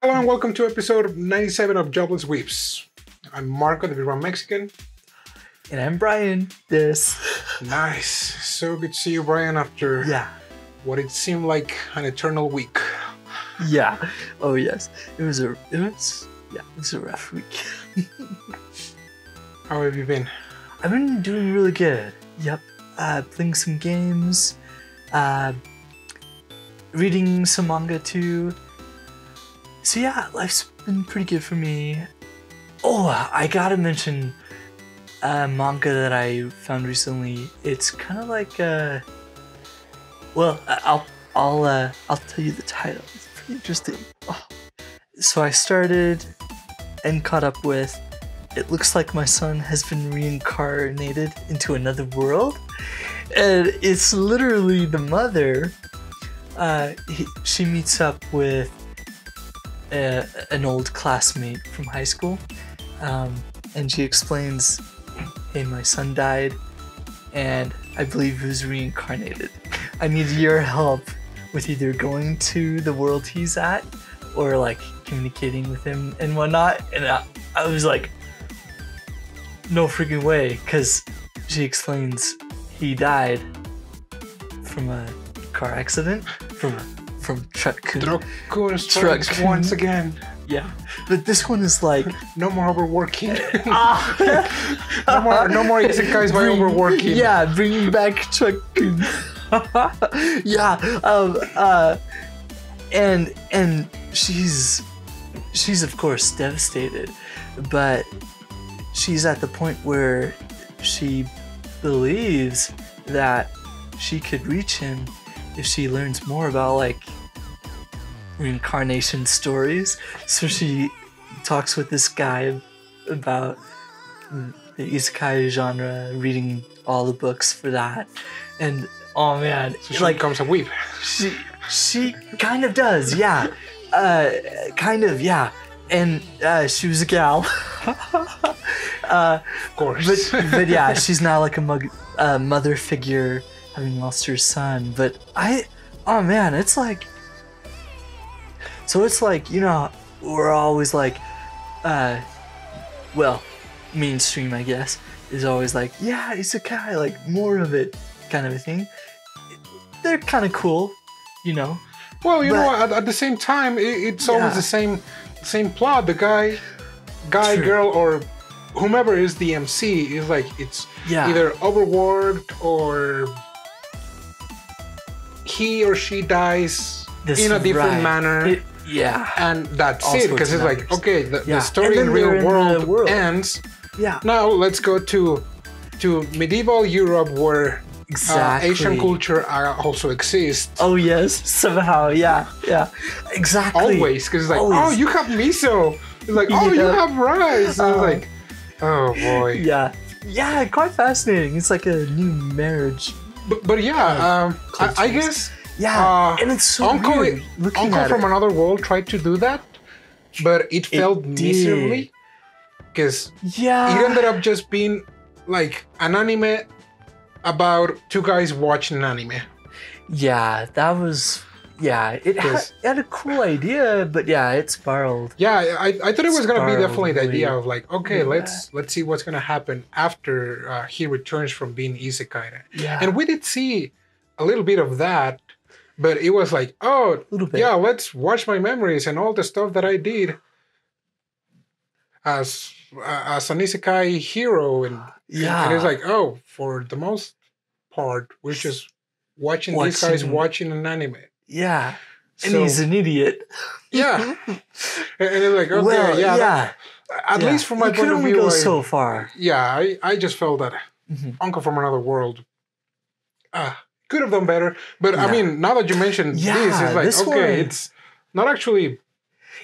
Hello and welcome to episode 97 of Jobless Weebs. I'm Marco, the Big Round Mexican. And I'm Brian. This. Nice. So good to see you, Brian, after what it seemed like an eternal week. Yeah. Oh yes. It was a rough week. How have you been? I've been doing really good. Yep. Playing some games. Reading some manga too. So yeah, life's been pretty good for me. Oh, I gotta mention a manga that I found recently. It's kind of like well, I'll tell you the title. It's pretty interesting. Oh. So I started and caught up with It Looks Like My Son Has Been Reincarnated into Another World. And it's literally the mother. She meets up with an old classmate from high school, and she explains, hey, my son died, and I believe he was reincarnated. I need your help with either going to the world he's at, or like communicating with him and whatnot. And I was like, no freaking way, because she explains he died from a car accident, from truck strikes once again. Yeah, but this one is like no more overworking. no more isekais by overworking. Yeah, bringing back truck-kun. Yeah, and she's of course devastated, but she's at the point where she believes that she could reach him if she learns more about like reincarnation stories. So she talks with this guy about the isekai genre, reading all the books for that, and oh man, so she becomes a weeb. She kind of does, yeah, kind of, yeah, and she was a gal. Of course, but yeah, she's now like a mother figure, having lost her son. But oh man, it's like, so it's like, you know, we're always like, well, mainstream, I guess, is always like, yeah, isekai, like more of it, kind of a thing. They're kind of cool, you know. Well, you know, at the same time, it's always the same plot. The guy, True. girl, or whomever is the MC is like, it's either overworked or he or she dies in a different manner. And that's also it, because it's like, okay, the story in real world ends. Yeah. Now let's go to medieval Europe, where Asian culture also exists. Oh yes, somehow, yeah, exactly. Always, because it's like, oh, you have miso. It's like, oh, you have rice. And it's like, oh boy. Yeah, quite fascinating. It's like a new marriage. But yeah, I guess. Yeah, and it's so weird. Uncle from Another World tried to do that, but it failed miserably, because it ended up just being like an anime about two guys watching an anime. Yeah, that was. Yeah, it had a cool idea, but yeah, it spiraled. Yeah, I thought it was gonna be definitely the idea of like, okay, let's see what's gonna happen after he returns from being isekai. Yeah, and we did see a little bit of that, but it was like, oh, yeah, let's watch my memories and all the stuff that I did as an isekai hero, and it's like, oh, for the most part, we're just watching these guys watching an anime. Yeah, and he's an idiot. Yeah, and it's like, okay, at least from my point of view, go so far. Yeah, I just felt that Uncle from Another World could have done better. But I mean, now that you mentioned this, it's like, okay, it's not actually.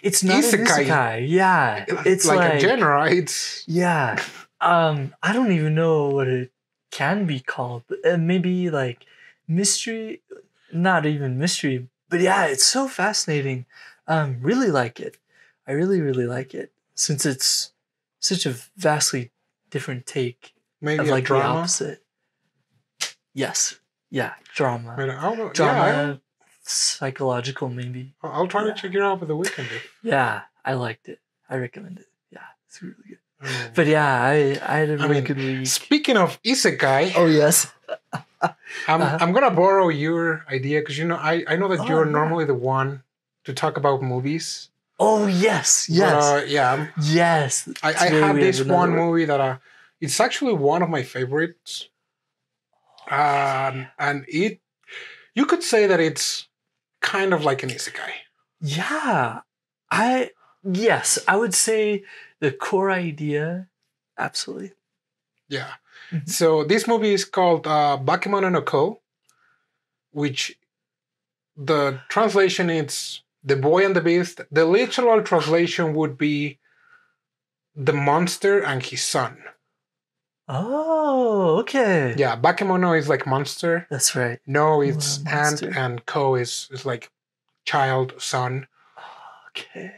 It's not isekai. Yeah, it's like a genre. It's I don't even know what it can be called. Maybe like mystery. Not even mystery, but yeah, it's so fascinating. Really like it. I really like it, since it's such a vastly different take. Maybe of like drama? The opposite. Yes. Yeah, drama. Drama, psychological, maybe. I'll try to check it out for the weekend. Yeah, I liked it. I recommend it. Yeah, it's really good. But yeah, I had a really good week. Speaking of isekai. Oh, yes. I'm going to borrow your idea because, I know that you're normally the one to talk about movies. Oh, yes. Yes. Yes. I have this one movie that it's actually one of my favorites. And you could say that it's kind of like an isekai. Yeah. I would say the core idea, absolutely. Yeah. Mm-hmm. So this movie is called Bakemono no Ko, which the translation is The Boy and the Beast. The literal translation would be The Monster and His Son. Oh, okay. Yeah, Bakemono is like monster. That's right. No, it's ant, and Ko is like child, son. Okay.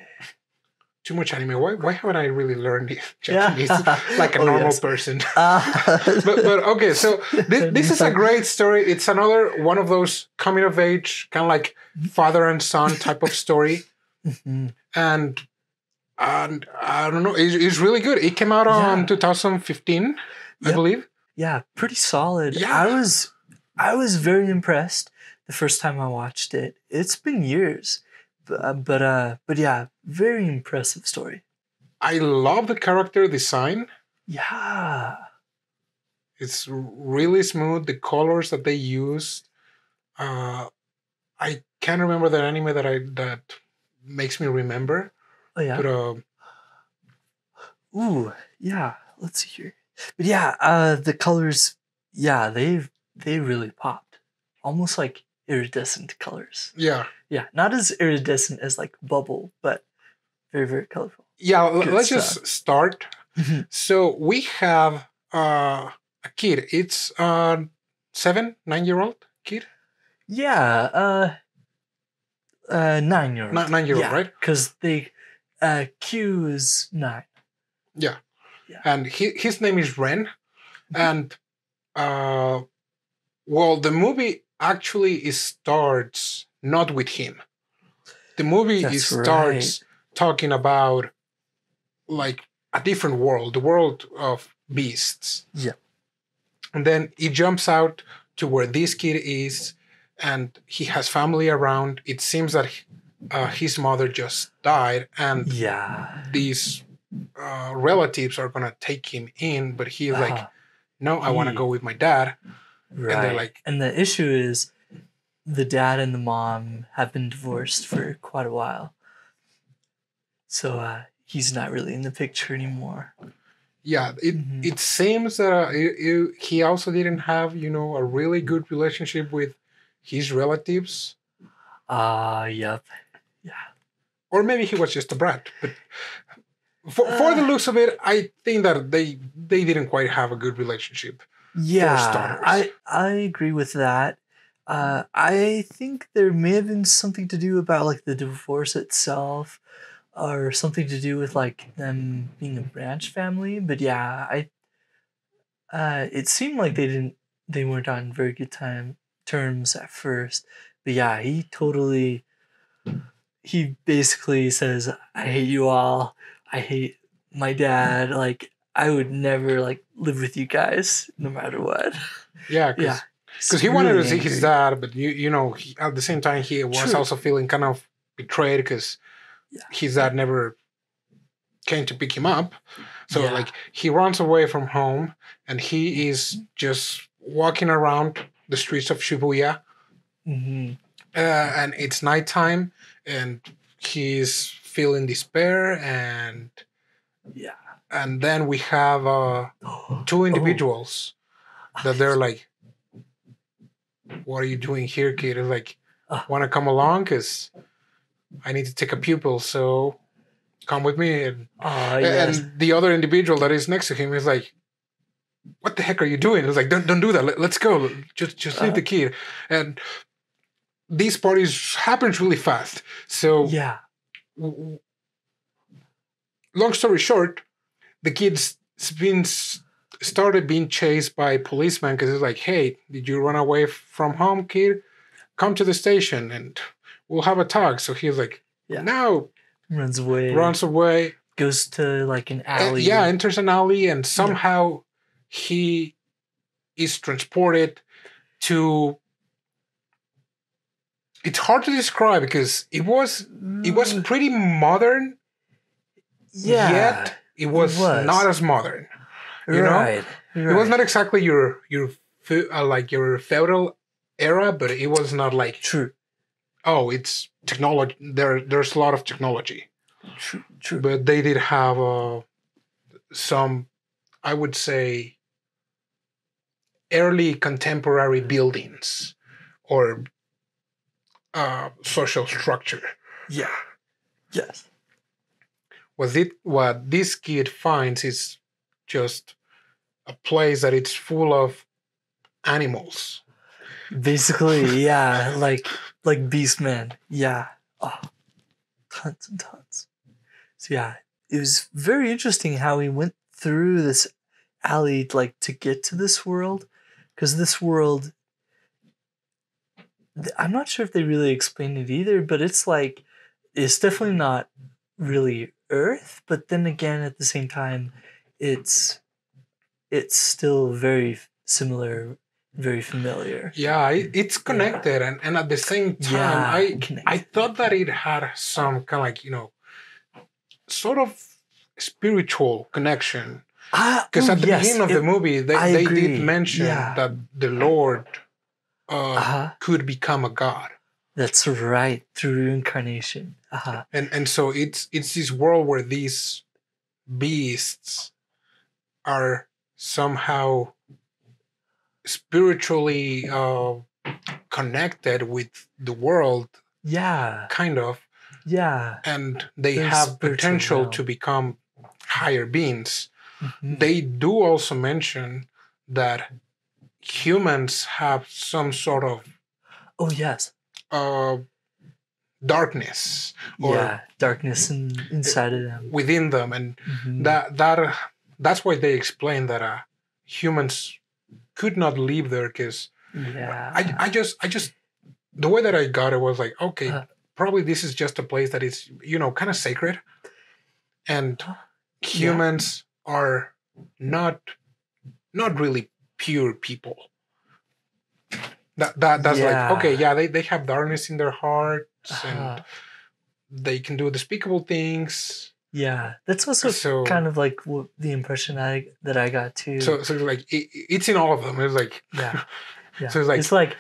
Too much anime. Why haven't I really learned Japanese like a normal person? But okay, so this is a great story. It's another one of those coming of age, kind of like father and son type of story. Mm-hmm. And I don't know, it's really good. It came out on 2015, I believe. Yeah, pretty solid. Yeah. I was very impressed the first time I watched it. It's been years. But yeah, very impressive story. I love the character design. Yeah. It's really smooth. The colors that they used. I can't remember that anime that makes me remember. Oh yeah. But ooh, yeah. Let's see here. But yeah, the colors, yeah, they really popped. Almost like iridescent colors. Yeah. Yeah, not as iridescent as like Bubble, but very, very colorful. Yeah, let's just start. Mm-hmm. So we have a kid. It's 9-year-old kid. Yeah, 9-year-old. 9-year-old, right? Because Q is 9. Yeah. And his name is Ren, and well, the movie actually starts not with him. The movie starts talking about like a different world, the world of beasts. Yeah. And then he jumps out to where this kid is, and he has family around. It seems that his mother just died, and these relatives are gonna take him in, but he's like, no, I want to go with my dad. Right. And they're like, and the issue is the dad and the mom have been divorced for quite a while. So he's not really in the picture anymore. Yeah, it seems that he also didn't have, a really good relationship with his relatives. Yep. Yeah. Or maybe he was just a brat. But for the looks of it, I think that they didn't quite have a good relationship. Yeah, I agree with that. I think there may have been something to do about like the divorce itself, or something to do with like them being a branch family. But yeah, it seemed like they weren't on very good terms at first. But yeah, he basically says, I hate you all. I hate my dad. Like, I would never like live with you guys no matter what. Yeah. Because he wanted to see his dad, but at the same time he was also feeling kind of betrayed because his dad never came to pick him up. So like he runs away from home, and he is just walking around the streets of Shibuya. Mm-hmm. And it's nighttime, and he's feeling despair, and then we have two individuals that they're like, what are you doing here, kid? It's like, want to come along? Because I need to take a pupil, so come with me. And the other individual that is next to him is like, what the heck are you doing? It's like, don't do that. Let's go. Just leave the kid. And these parties happens really fast. So long story short, the kid's started being chased by policemen because it's like, hey, did you run away from home, kid? come to the station and we'll have a talk. So he's like, no. Runs away. Goes to like an alley. Enters an alley, and somehow he is transported to... It's hard to describe because it was pretty modern, yet it was not as modern. You know? It was not exactly your feudal era, but it was not like... True. Oh, it's technology. There's a lot of technology. True. But they did have some, I would say, early contemporary buildings or social structure. Yeah. Yes. What this kid finds is just a place that it's full of animals. Basically, yeah, like Beastmen. Yeah. Oh, tons and tons. So yeah, it was very interesting how he went through this alley like to get to this world, because this world, I'm not sure if they really explained it either, but it's definitely not really Earth, but then again at the same time it's still very similar, very familiar. Yeah, it's connected, and at the same time, I thought that it had some kind of like, you know, sort of spiritual connection. Because at the beginning of the movie, they did mention that the Lord could become a god. That's right, through reincarnation. And so it's this world where these beasts are somehow spiritually connected with the world. Yeah. Kind of. Yeah. And they have potential to become higher beings. Mm-hmm. They do also mention that humans have some sort of... Oh, yes. Darkness. Or darkness inside of them. Within them. And that's why they explain that humans could not live there, because I just the way that I got it was like, okay, probably this is just a place that is, you know, kind of sacred, and humans are not really pure people. That's like, okay, they have darkness in their hearts and they can do despicable things. Yeah, that's also kind of like the impression that I got too. So like it's in all of them. It's like yeah. So it's like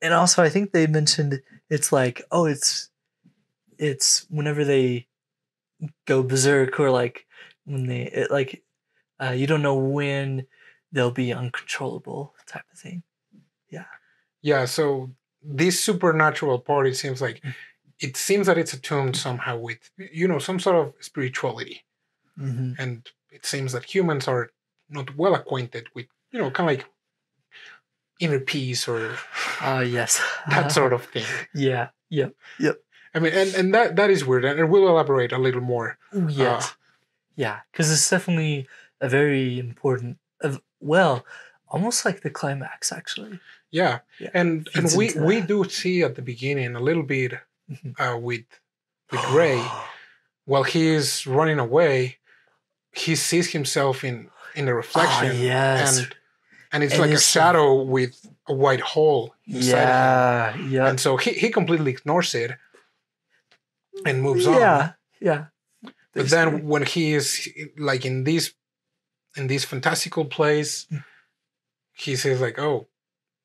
and also I think they mentioned it's like, oh, it's whenever they go berserk, or like when you don't know when they'll be uncontrollable type of thing. Yeah. So this supernatural part, it seems that it's attuned somehow with, you know, some sort of spirituality. Mm-hmm. And it seems that humans are not well acquainted with, you know, kind of like inner peace or yes, that sort of thing. Yeah. Yep. I mean, and that is weird, and we'll elaborate a little more. Yes. Because it's definitely a very important, almost like the climax, actually. Yeah. And we do see at the beginning a little bit with Ray, while he is running away, he sees himself in a reflection. Yes. And it's like a shadow with a white hole inside him. Yeah. And so he completely ignores it and moves on. Yeah. But then when he is like in this fantastical place, he says like, oh,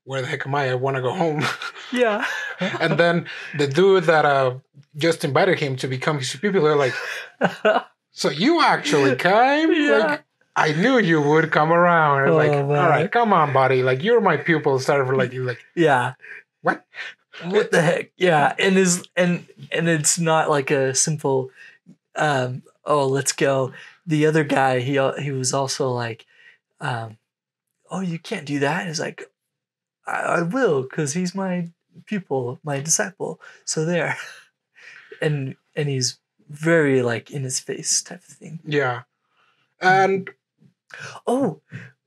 where the heck am I? I want to go home. Yeah. And then the dude that just invited him to become his pupil are like, so you actually came? Yeah. Like, I knew you would come around. And man. All right, come on, buddy. Like, you're my pupil. Started for like, yeah. What? What the heck? Yeah. And it's not like a simple, let's go. The other guy, he was also like, oh, you can't do that. And he's like, I will, because he's my pupil, my disciple. So there. And he's very like in his face type of thing. Yeah. And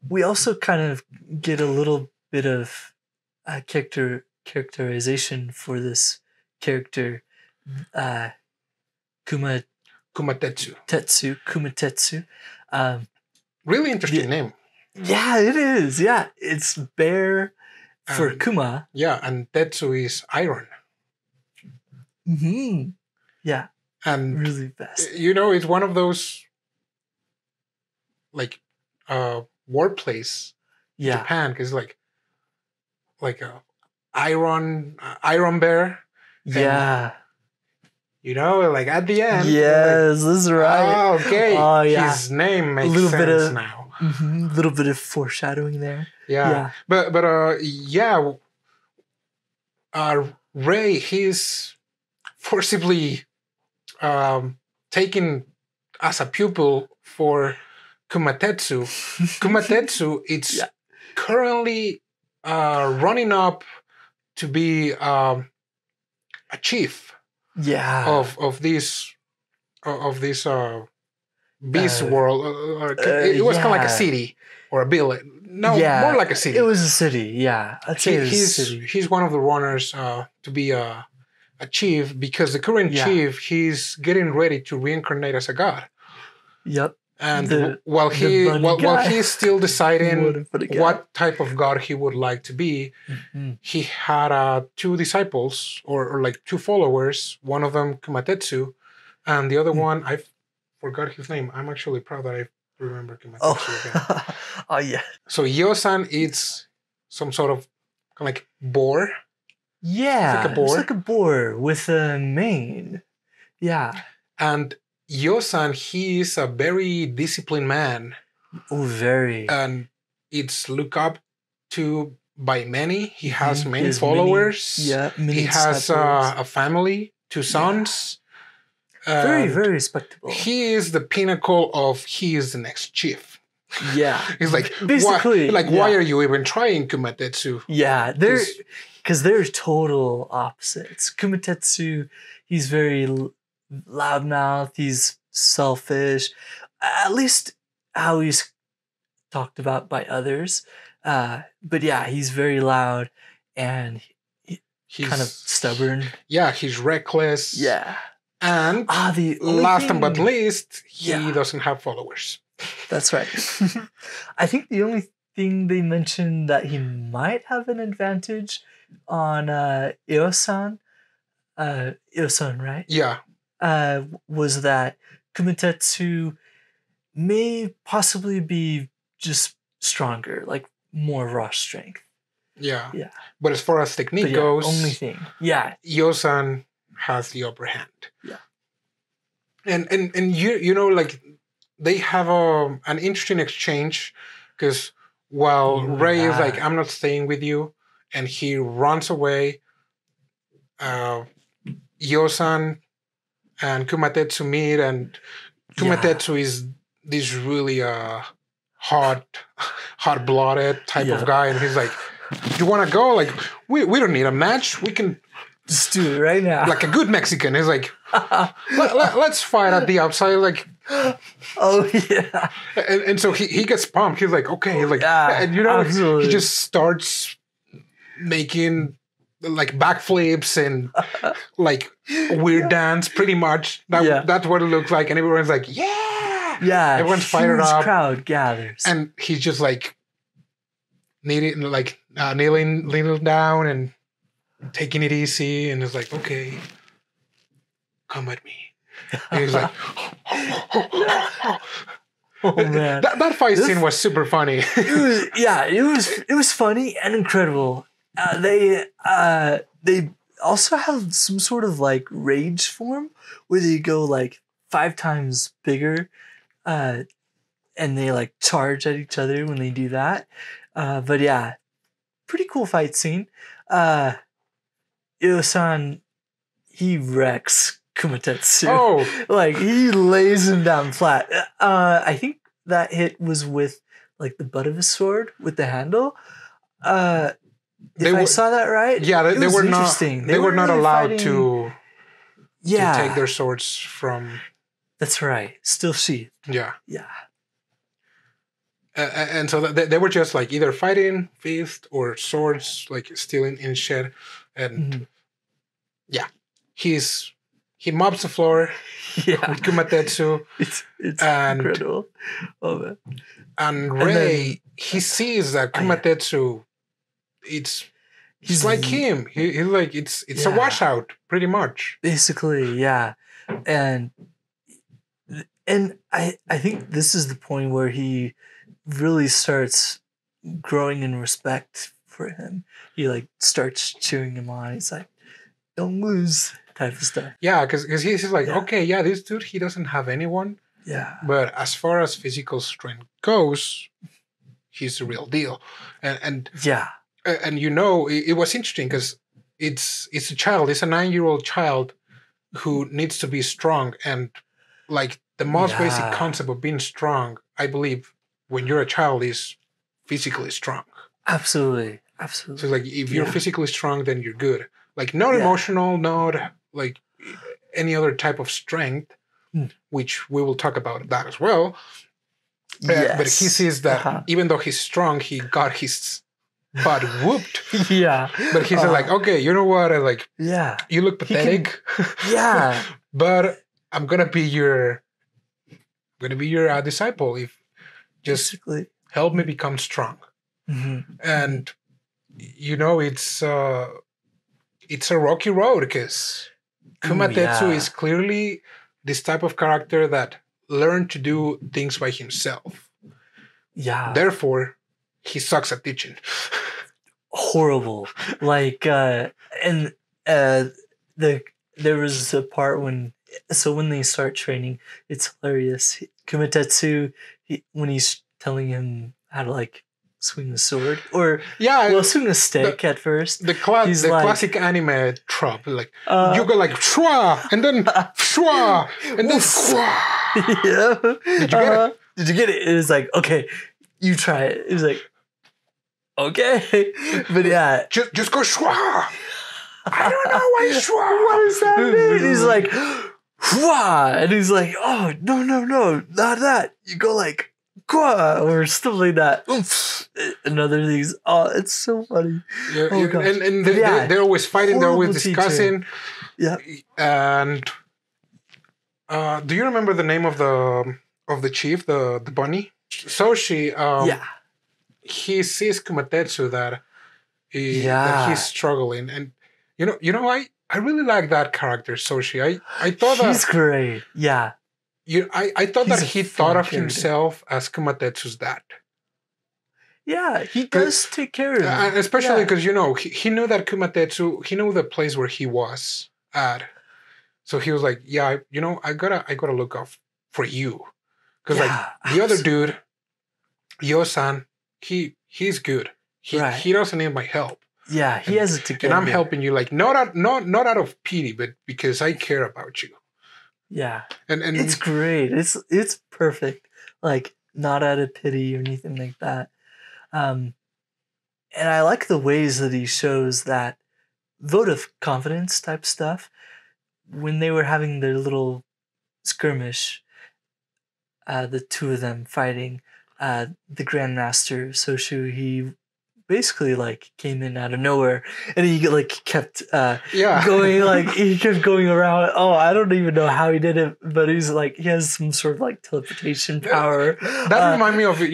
we also kind of get a little bit of characterization for this character, Kumatetsu. Really interesting name. Yeah, it is. Yeah, it's bear for Kuma. Yeah, and Tetsu is iron. Mm-hmm. Yeah. And really best. It's one of those like wordplays in Japan, because like a iron bear. Yeah. Like at the end. Yes, this is right. Oh, okay. Oh, yeah. His name makes sense now. A little bit of foreshadowing there. Yeah. But Rei, he's forcibly taken as a pupil for Kumatetsu. Kumatetsu, it's currently running up to be a chief. Of this beast world. It was kind of like a city or a village. No, more like a city. It was a city. Yeah, I'd say it was a city. He's one of the runners to be a chief, because the current chief, he's getting ready to reincarnate as a god. Yep. And while he's still deciding what type of god he would like to be, he had 2 disciples or like 2 followers. One of them Kumatetsu, and the other one, I forgot his name. I'm actually proud that I remember Kumatetsu again. Oh yeah. So Iozan is some sort of like boar. Yeah, it's like a boar with a mane. Yeah. And Iozan, he is a very disciplined man. Oh, very. And it's looked up to by many. He has many followers. Many he has a family, 2 sons. Very, very respectable. He is the pinnacle of he is the next chief. Yeah. He's like, basically, why are you even trying Kumatetsu? Yeah, because they're total opposites. Kumatetsu, he's very loudmouth, he's selfish, at least how he's talked about by others. But yeah, he's very loud and he's kind of stubborn. Yeah, he's reckless. Yeah. And last but least, he doesn't have followers. That's right. I think the only thing they mentioned that he might have an advantage on Iozan, right? Yeah. Was that Kumatetsu may possibly be just stronger, like more raw strength. Yeah. Yeah. But as far as technique goes, only thing. Yeah. Iozan has the upper hand. Yeah. And like they have an interesting exchange, because while Rei is like, I'm not staying with you, and he runs away, Iozan and Kumatetsu meet, and Kumatetsu is this really hard-blooded type of guy, and he's like, you want to go? Like, we don't need a match. We can just do it right now. Like a good Mexican. He's like, let's fight at the outside. Like, oh yeah. And so he gets pumped. He's like, okay, like, and absolutely. He just starts making like backflips and like weird dance. Pretty much that's what it looks like, and everyone's like, yeah, everyone's fired up. Crowd gathers, and he's just like kneeling down and taking it easy, and it's like, okay, come at me. And he's like, oh man, that fight scene was super funny. it was funny and incredible. They also have some sort of like rage form where they go like 5 times bigger, and they like charge at each other when they do that. But yeah, pretty cool fight scene. Iozan, he wrecks Kumatetsu. Oh, like he lays him down flat. I think that hit was with like the butt of his sword with the handle. I saw that right, yeah, they were not. They were not really allowed to take their swords from. That's right. Still sheathed. Yeah. Yeah. And so they were just like either fighting fist or swords, like stealing in shed. And he mops the floor with Kumatetsu. It's incredible. Oh man. And Ray, he sees that Kumatetsu, he's like him. He's like it's a washout, pretty much. Basically, yeah. And I think this is the point where he really starts growing in respect for him. He like starts cheering him on. He's like, "Don't lose," type of stuff. Yeah, because he's like, okay, this dude, he doesn't have anyone. Yeah. But as far as physical strength goes, he's the real deal. And it was interesting because it's a child. It's a 9-year-old child who needs to be strong. And like the most basic concept of being strong, I believe, when you're a child, is physically strong. Absolutely. So like if you're physically strong, then you're good. Like not emotional, not like any other type of strength, which we will talk about that as well. But he sees that even though he's strong, he got his butt whooped. But he's like, okay, you know what? You look pathetic. But I'm gonna be your disciple if just help me become strong. And it's a rocky road because Kumatetsu is clearly this type of character that learned to do things by himself. Therefore, he sucks at teaching. Horrible. Like, there was a part when they start training, it's hilarious. Kumatetsu, when he's telling him how to like swing the sword or swing a stick at first. The classic anime trope, like you go like shwa and then shwa and then shwa. Did you get it? Did you get it? It was like, okay, you try it. It was like, okay, but just go shwa. I don't know why shwa. What does that mean? He's like, shwa, and he's like, oh no, not that. You go like. Or stuff like that. And other things. Oh, it's so funny. And they're always fighting. They're always discussing. And do you remember the name of the chief, the bunny? Soshi. He sees Kumatetsu that he's struggling, and I really like that character, Soshi. I thought he's great. Yeah. I thought that he thought of himself as Kumatetsu's dad. Yeah, he does take care of him. Especially because, he knew that Kumatetsu, he knew the place where he was at. So he was like, I gotta look out for you. Because the other dude, Iozan, he's good. He doesn't need my help. Yeah, he has it together. And I'm helping you, like, not out of pity, but because I care about you. Yeah, and it's great. It's perfect. Like not out of pity or anything like that. And I like the ways that he shows that vote of confidence type stuff. When they were having their little skirmish, the two of them fighting, the Grandmaster Soshu, he basically like came in out of nowhere and he like kept going, like he kept going around. Oh, I don't even know how he did it, but he's like he has some sort of like teleportation power. That reminded me of the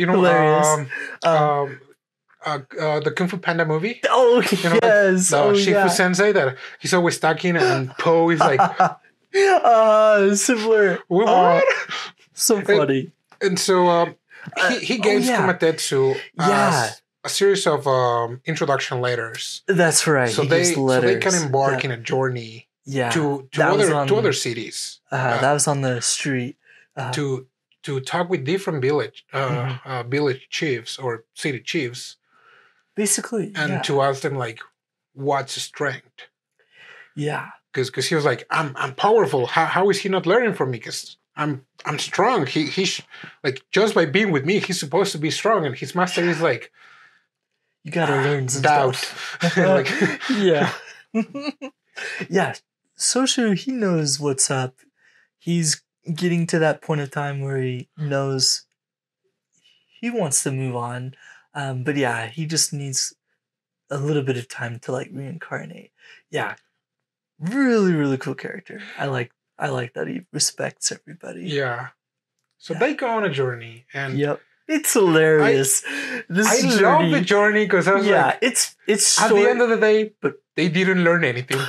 Kung Fu Panda movie. Oh yes, Shifu Sensei that he's always talking and Po is like similar. What? So funny. And so he gave Kumatetsu a series of introduction letters. That's right. So they can embark in a journey to other cities. That was on the street. To talk with different village chiefs or city chiefs. Basically. And to ask them like, what's strength? Yeah. Because he was like, I'm powerful. How is he not learning from me? Because I'm strong. He's like, just by being with me, he's supposed to be strong. And his master is like, you gotta learn some doubt. Stuff. Yeah. Soshu, he knows what's up. He's getting to that point of time where he knows he wants to move on, but yeah, he just needs a little bit of time to like reincarnate. Yeah, really, really cool character. I like that he respects everybody. Yeah. So they go on a journey, and it's hilarious. I love the journey because I was like, it's at the end of the day, but they didn't learn anything. Yeah,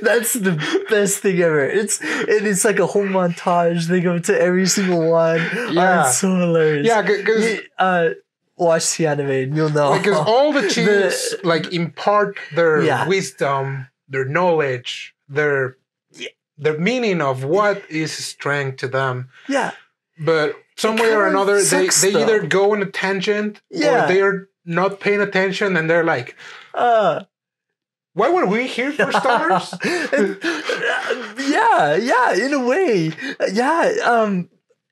that's the best thing ever. It's like a whole montage. They go to every single one. Yeah, it's so hilarious. Yeah, because watch the anime and you'll know. Because all the chiefs like impart their wisdom, their knowledge, their meaning of what is strength to them. Yeah. But some way or another, they either go on a tangent or they're not paying attention and they're like, why were we here for starters? Yeah, in a way. Yeah.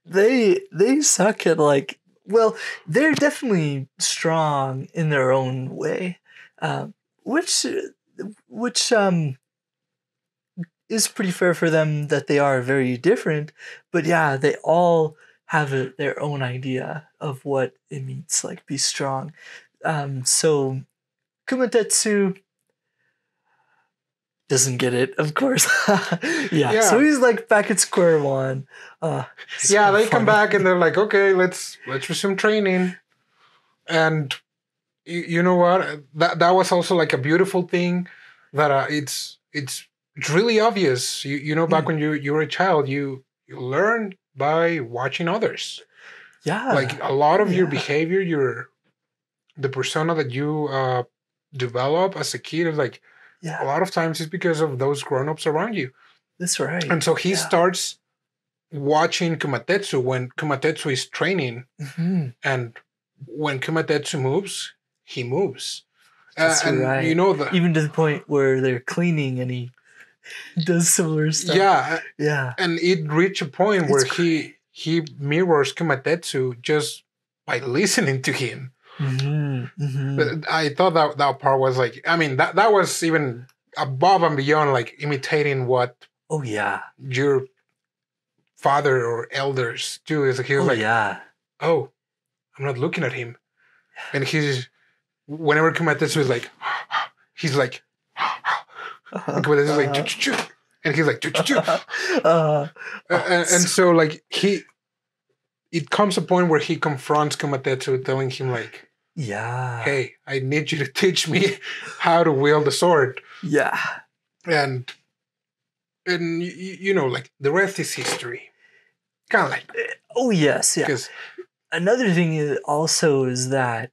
They suck at like, well, they're definitely strong in their own way. Which is pretty fair for them that they are very different, but yeah, they all have their own idea of what it means, like be strong. So Kumatetsu doesn't get it, of course. Yeah, so he's like back at square one. They come back and they're like, okay, let's resume training. And you know what? That was also like a beautiful thing that it's really obvious. You know, back when you were a child, you learn by watching others. Yeah. Like a lot of your behavior, the persona that you develop as a kid is like, a lot of times it's because of those grown-ups around you. That's right. And so he starts watching Kumatetsu when Kumatetsu is training. Mm-hmm. And when Kumatetsu moves, he moves. That's right. You know even to the point where they're cleaning and he does similar stuff. Yeah. And it reached a point where he mirrors Kumatetsu just by listening to him. Mm-hmm. Mm-hmm. But I thought that part was like, I mean, that was even above and beyond like imitating what your father or elders do. Is he was I'm not looking at him. And whenever Kumatetsu is like, he's like, and Kumatetsu is like, choo-choo-choo. And he's like, choo-choo-choo. And so like it comes a point where he confronts Kumatetsu, telling him like, hey, I need you to teach me how to wield the sword. Yeah. And you know, like the rest is history. Kind of like. Oh yes, yeah. Another thing is that,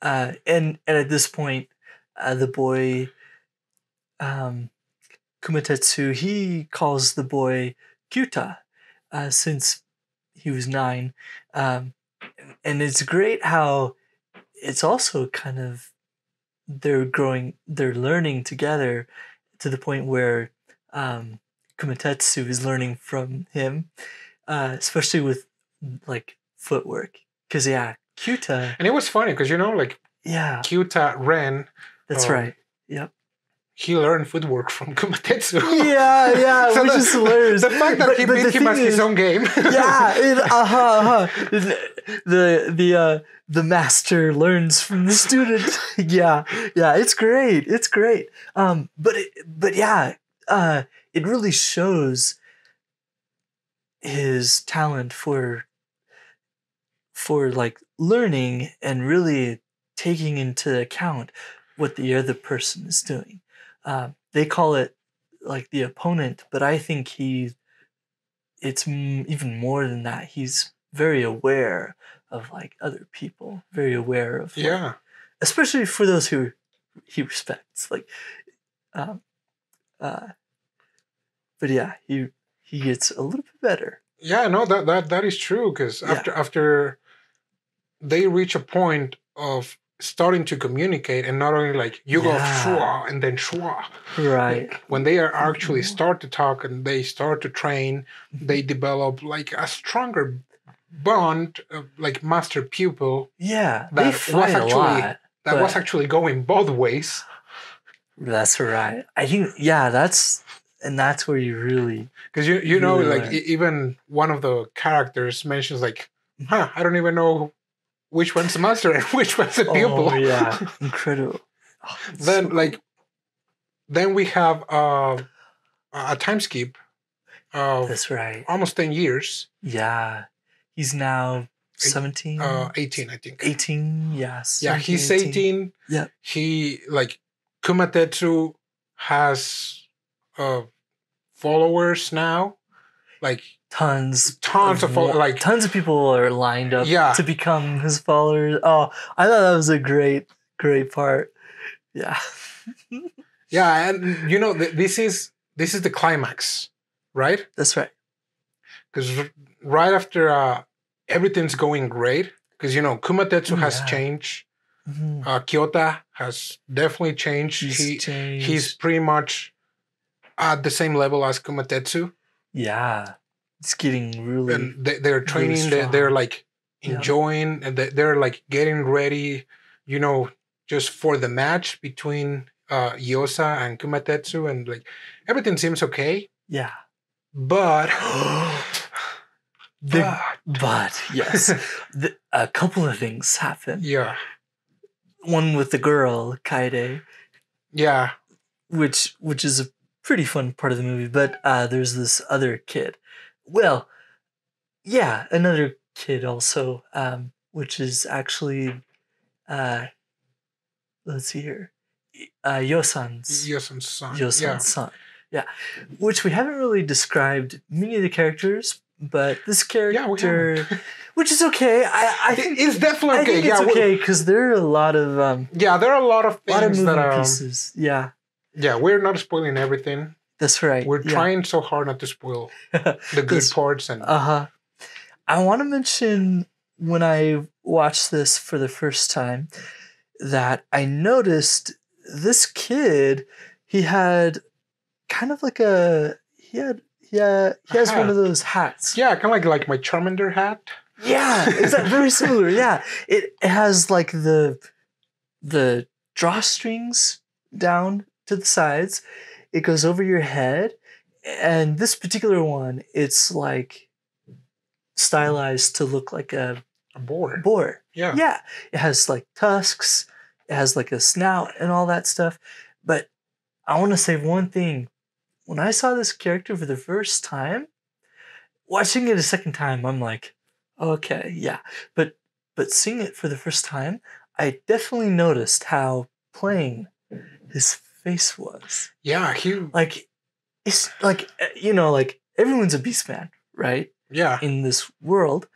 and at this point, the boy, Kumatetsu, he calls the boy Kyuta, since he was 9. And it's great how it's also kind of they're learning together to the point where Kumatetsu is learning from him, especially with like footwork. Because Kyuta. And it was funny because Kyuta ran. That's right. Yep. He learned footwork from Kumatetsu. Yeah, so which is hilarious. The fact that he beat him at his own game. The master learns from the student. Yeah, it's great. It really shows his talent for like learning and really taking into account what the other person is doing. They call it like the opponent, but I think it's even more than that. He's very aware of like other people, very aware of especially for those who he respects. Like, but he gets a little bit better. Yeah, no, that is true because after they reach a point of starting to communicate and not only like you go shua and then shua. Right. When they are actually start to talk and they start to train, they develop like a stronger bond of like master pupil. Yeah. They fight a lot. That was actually going both ways. That's right. I think that's And that's where you really... Because you know, like, even one of the characters mentions, like, I don't even know which one's the master and which one's the pupil. Oh, yeah. Incredible. Oh, then, so like, then we have a time skip of that's right. almost 10 years. Yeah. He's now 17? 18, I think. 18, yes. Yeah, he's 18. Yeah. He, like, Kumatetsu has followers now. Like, tons of like tons of people are lined up to become his followers. Oh, I thought that was a great part. Yeah. Yeah, and you know, this is the climax, right? That's right. Because right after everything's going great, because you know Kumatetsu has changed. Kyota has definitely changed. He's pretty much at the same level as Kumatetsu. Yeah, it's getting really. And they're training. Really they're like enjoying, and they're like getting ready. You know, just for the match between Iozan and Kumatetsu, and like everything seems okay. Yeah, but yes, a couple of things happen. Yeah. One with the girl, Kaede. Yeah. Which is a pretty fun part of the movie, but there's this other kid. Well, yeah, another kid also, which is actually, let's see here, Iozan's son. Iozan's son. Yeah, which we haven't really described many of the characters, but this character, which is okay. I think it's definitely okay. I think it's okay because there are a lot of there are a lot of things that pieces. Yeah, we're not spoiling everything. That's right. We're trying so hard not to spoil the good parts and. I want to mention when I watched this for the first time that I noticed this kid. He had kind of like he has one of those hats. Yeah, kind of like my Charmander hat. Yeah, is that very similar? Yeah, it has like the drawstrings down to the sides. It goes over your head, and this particular one, it's like stylized to look like a boar. Yeah, yeah. It has like tusks. It has like a snout and all that stuff. But I want to say one thing. When I saw this character for the first time, watching it a second time, I'm like, okay, yeah. But seeing it for the first time, I definitely noticed how plain his face was. Yeah, it's like, you know, like everyone's a beast man, right? Yeah. In this world,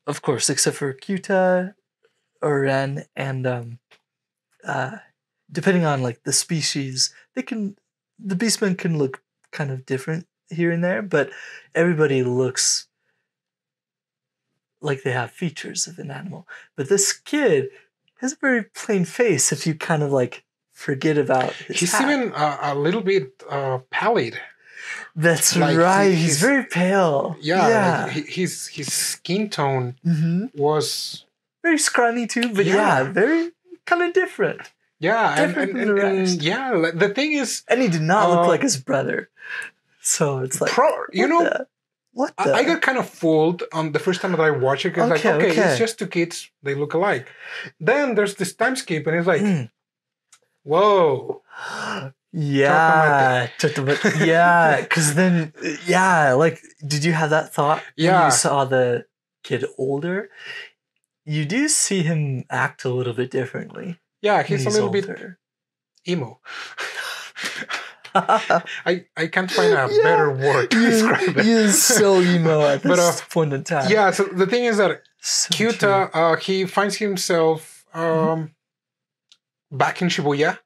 of course, except for Kyuta or Ren, and depending on like the species, the beastmen can look kind of different here and there, but everybody looks like they have features of an animal. But this kid has a very plain face if you kind of like forget about his hat. Even a little bit pallid. That's like right. He's very pale. Yeah. Like his skin tone was very scrawny too, but very kind of different. Yeah, different than the rest. Yeah, the thing is, and he did not look like his brother. So it's like, what the? I got kind of fooled on the first time that I watched it because it's just two kids, they look alike. Then there's this time skip, and it's like, whoa. Yeah, because then, like, did you have that thought when you saw the kid older? You do see him act a little bit differently. Yeah, he's a little bit emo. I can't find a better word to describe it. He is so emo at this point in time. Yeah, so the thing is that Kyuta, he finds himself back in Shibuya.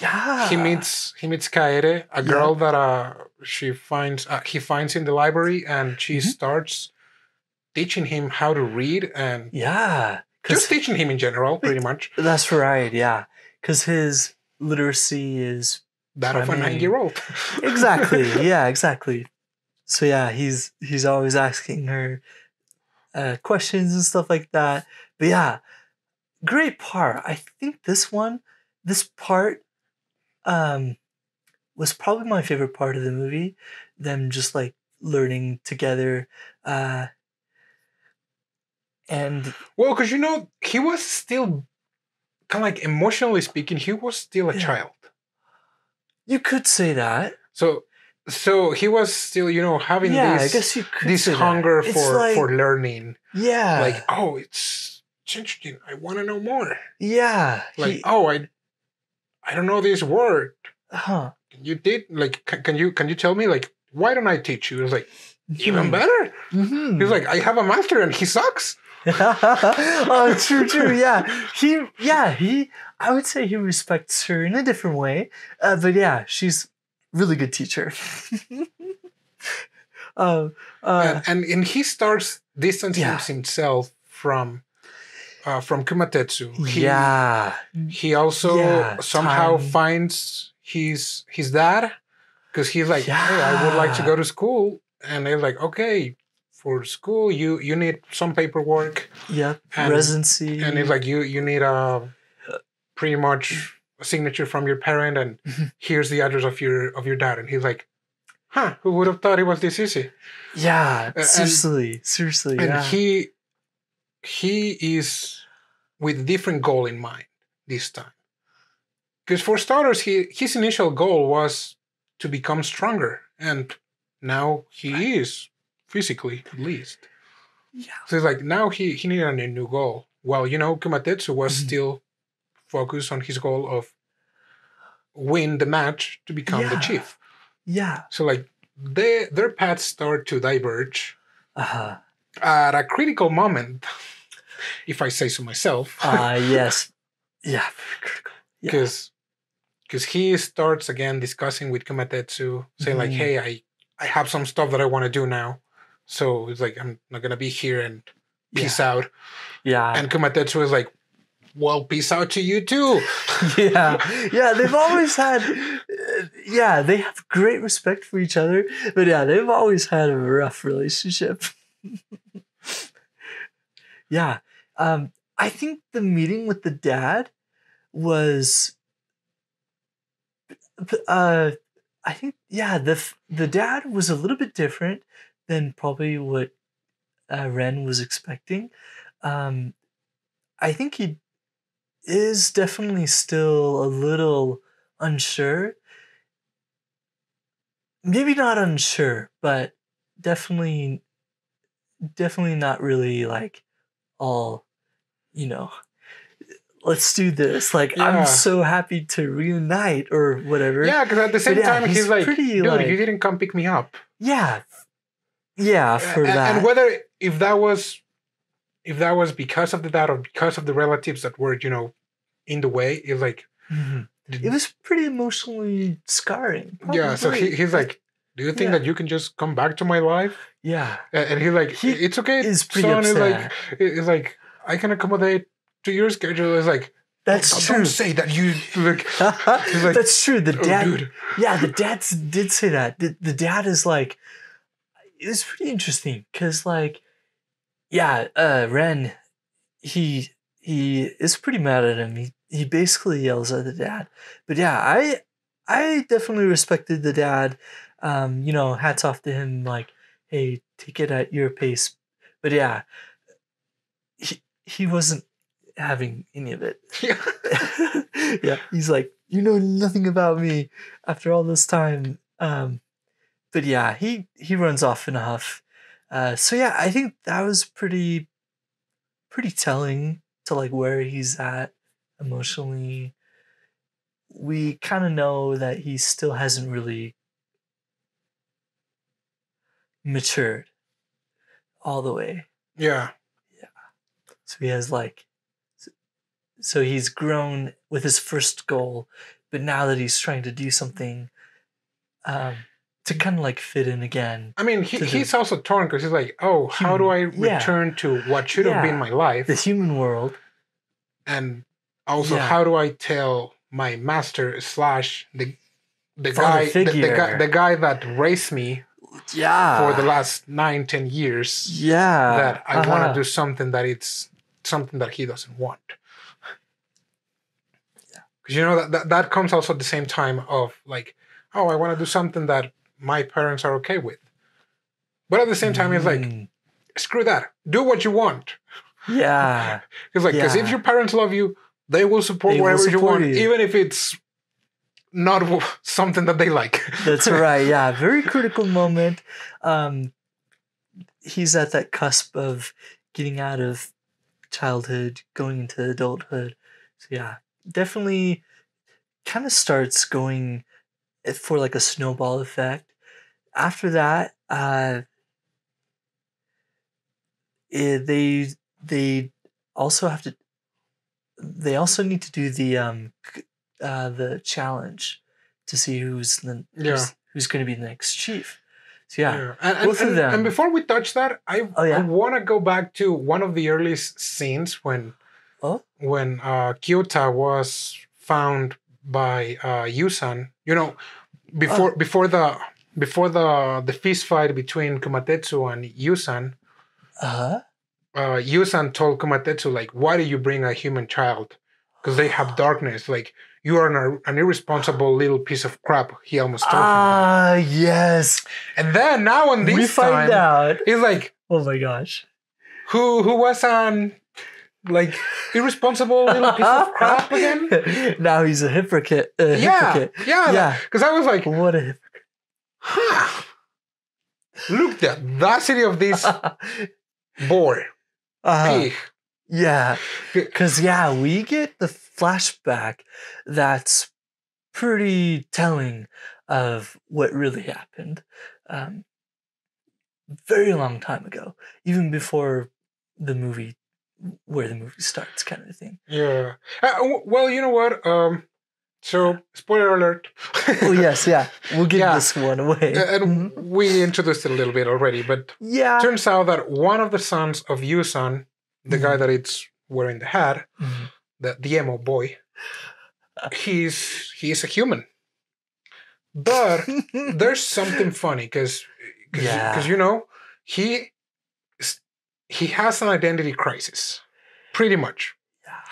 Yeah. He meets Kaede, a girl that he finds in the library, and she starts teaching him how to read and just teaching him in general, pretty much. That's right, yeah. Because his literacy is that of a 9-year-old. Exactly, yeah, exactly. So yeah, he's always asking her questions and stuff like that. But yeah, great part. I think this part was probably my favorite part of the movie. Them just like learning together. And well, because he was still kind of like emotionally speaking, he was still a child. You could say that. So he was still, having this hunger for learning. Yeah. Like, oh, it's interesting. I want to know more. Yeah. Like, I don't know this word. Huh. You did like? Can you tell me, like, why don't I teach you? It was like, even better. Mm-hmm. He's like, I have a master and he sucks. Oh, true. Yeah. I would say he respects her in a different way. But yeah, she's really good teacher. And he starts distancing himself from Kumatetsu. He also somehow finds his dad, because he's like, hey, I would like to go to school, and they're like, okay, for school you need some paperwork. Residency. And it's like you need pretty much a signature from your parent, and here's the address of your dad. And he's like, who would have thought it was this easy? Yeah, seriously. And he is with a different goal in mind this time. Because for starters, his initial goal was to become stronger, and now he is, physically at least. Yeah. So it's like now he needed a new goal. While Kumatetsu was still focused on his goal of win the match to become the chief. Yeah. So like their paths start to diverge at a critical moment, if I say so myself. Yes. Yeah, very critical. Because he starts again discussing with Kumatetsu, saying like, hey, I have some stuff that I want to do now. So it's like, I'm not going to be here, and peace out. Yeah. And Kumatetsu is like, well, peace out to you too. Yeah, they've always had, they have great respect for each other, but they've always had a rough relationship. I think the meeting with the dad was, the dad was a little bit different than probably what Ren was expecting. I think he is definitely still a little unsure. Maybe not unsure, but definitely not really like all, let's do this. Like, I'm so happy to reunite or whatever. Yeah, because at the same time, he's like, dude, you didn't come pick me up. Yeah, for that. And whether if that was because of the dad or because of the relatives that were, in the way, it's like... It was pretty emotionally scarring. Probably. Yeah, so he's like, do you think that you can just come back to my life? Yeah. And he's like, it's okay. He's pretty upset. It's like, I can accommodate to your schedule. It's like, that's true. Don't say that you... Like, like, that's true. The dad... Dude. Yeah, the dad did say that. The dad is like... It was pretty interesting because, like... Ren, he is pretty mad at him. He basically yells at the dad. But I definitely respected the dad. Hats off to him. Like, hey, take it at your pace. But he wasn't having any of it. He's like, you know nothing about me after all this time. But he runs off in a huff. I think that was pretty telling to like where he's at emotionally. We kind of know that he still hasn't really matured all the way. Yeah. So he has so he's grown with his first goal, but now that he's trying to do something to kind of like fit in again. I mean, he's also torn because he's like, how do I return to what should have been my life? The human world. And also, how do I tell my master / the guy that raised me for the last 9-10 years that I want to do something that it's something that he doesn't want. Because that comes also at the same time of like, oh, I want to do something that my parents are okay with. But at the same time, it's like, screw that. Do what you want. Yeah. Because if your parents love you, they will support whatever you want, even if it's not something that they like. That's right. Yeah. Very critical moment. He's at that cusp of getting out of childhood, going into adulthood. So yeah, definitely kind of starts going for like a snowball effect. After that, they also have to. They also need to do the challenge to see who's going to be the next chief. So yeah. Both of them. And before we touch that, I want to go back to one of the earliest scenes when Kyuta was found by Iozan. You know, before the fist fight between Kumatetsu and Iozan. Iozan told Kumatetsu, like, why do you bring a human child? Because they have darkness. Like, you are an irresponsible little piece of crap. He almost told him. Yes. And then now on this we find out. He's like, oh my gosh. Who was an like irresponsible little piece of crap again? Now he's a hypocrite. Yeah. Because I was like, what a hypocrite. Look, the audacity of this boy. Pig. Yeah. Because, we get the flashback that's pretty telling of what really happened. Very long time ago. Even before the movie, where the movie starts, kind of thing. Yeah. Well, you know what? So, spoiler alert. Oh, yes, We'll give this one away. And we introduced it a little bit already, but turns out that one of the sons of Iozan, the guy that it's wearing the hat, the emo boy, he's a human. But there's something funny because you know, he has an identity crisis, pretty much. Yeah.